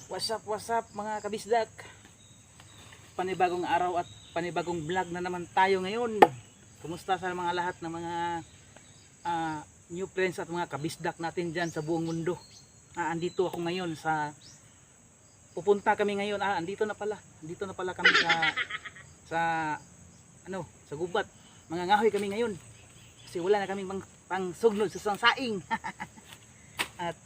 What's up mga kabisdak? Panibagong araw at panibagong vlog na naman tayo ngayon. Kumusta sa mga lahat ng mga new friends at mga kabisdak natin dyan sa buong mundo. Andito ako ngayon pupunta kami ngayon. Andito na pala kami sa gubat. Mangangahoy kami ngayon. Kasi wala na kaming pang sugnod sa saing. At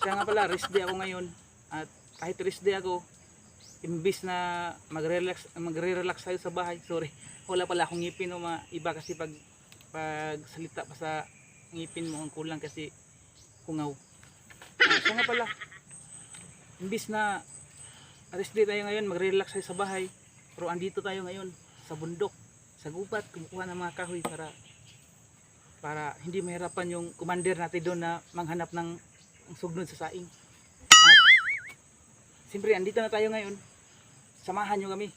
siya nga pala, rest day ako ngayon. At kahit rest day ako, imbis na magre-relax tayo sa bahay. Sorry, wala pala akong ngipin o iba kasi pag salita pa sa ngipin mo ang kulang kasi kungaw. Siya nga pala, imbis na rest day tayo ngayon, magre-relax tayo sa bahay. Pero andito tayo ngayon sa bundok, sa gubat, kumukuha ng mga kahoy para hindi mahirapan yung commander natin doon na manghanap ng sugnod sa saing. At siyempre andito na tayo ngayon, samahan nyo kami,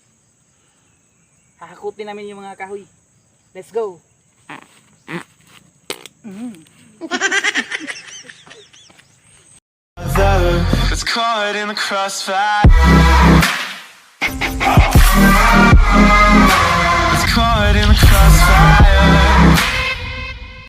hahakutin namin yung mga kahoy. Let's go. It's caught in the crossfire.